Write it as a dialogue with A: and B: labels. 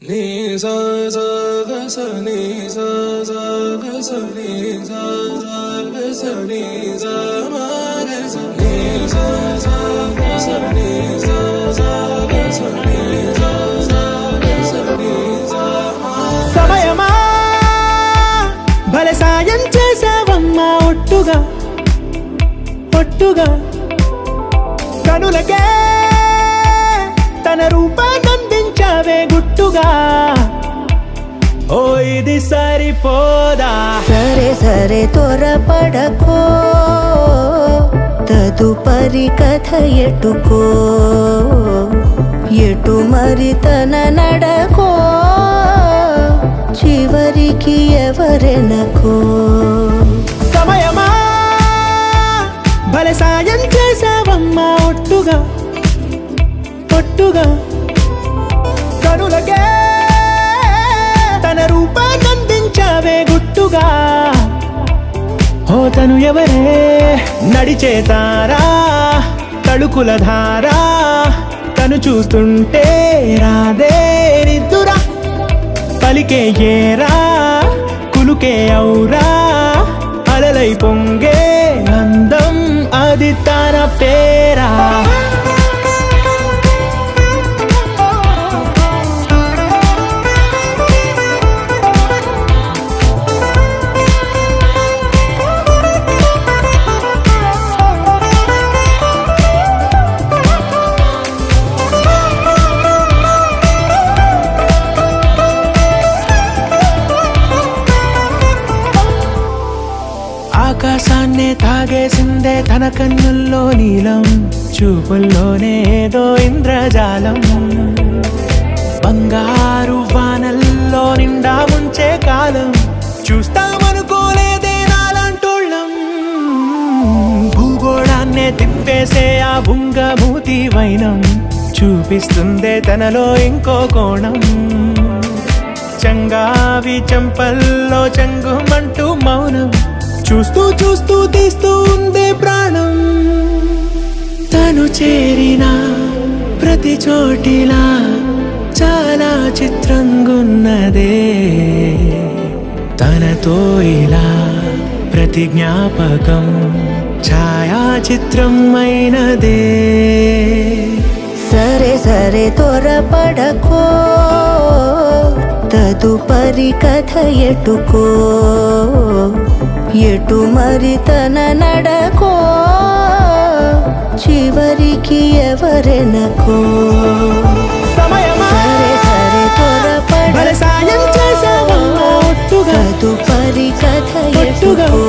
A: Ni sa sa ga sa ni sa sa ga sa ni sa sa ga sa ni sa ma ga sa ni sa sa ga sa ni sa sa ga sa ni sa sa ga sa ni sa ma
B: సమయమా భలే సాయం చేసావమ్మా ఒట్టుగా ఒట్టుగా కనులకే తన రూపాన్నందించావే గుట్టుగా ఓ ఇది సరిపోదా
C: సరే సరే త్వరపడకో తదుపరి కథ ఎటుకో ఎటు మరి తన నడకో చివరికి ఎవరెనకో
B: సమయమా భలే సాయం చేసావమ్మా ఒట్టుగా ఒట్టుగా కనులకే తన రూపాన్నందించావే గుట్టుగా ఓ తను ఎవరే నడిచే తారా తళుకుల ధారా తను చూస్తుంటే రాదే నిద్దురా పలికే ఏరా కులుకే ఔరా అలలై పొంగే అందం అది తన పేరా ఆకాశాన్నే తాగేసిందే తన కన్నుల్లో నీలం చూపుల్లోనే ఏదో ఇంద్రజాలం బంగారు వానల్లో నిండా ముంచే కాలం చూస్తామనుకోలేదే నాలాంటోళ్ళం భూగోళాన్నే తిప్పేసే ఆ బుంగమూతి వైనం చూపిస్తుందే తనలో ఇంకో కోణం చంగావి చంపల్లో చంగుమంటూ మౌనం చూస్తూ చూస్తూ తీస్తూ ఉందే ప్రాణం తను చేరిన ప్రతి చోటిలా చాలా చిత్రంగున్నదే తనతో ఇలా ప్రతి జ్ఞాపకం ఛాయాచిత్రం అయినదే
C: సరే సరే త్వరపడకో తదుపరి కథ ఎటుకో ఎటు మరి తన నడకో చివరికి ఎవరెనకో
B: సమయమా
C: సరే సరే
B: భలే సాయం చేసావమ్మా ఒట్టుగా
C: తదుపరి కథ
B: ఒట్టుగా
C: ఎటుకో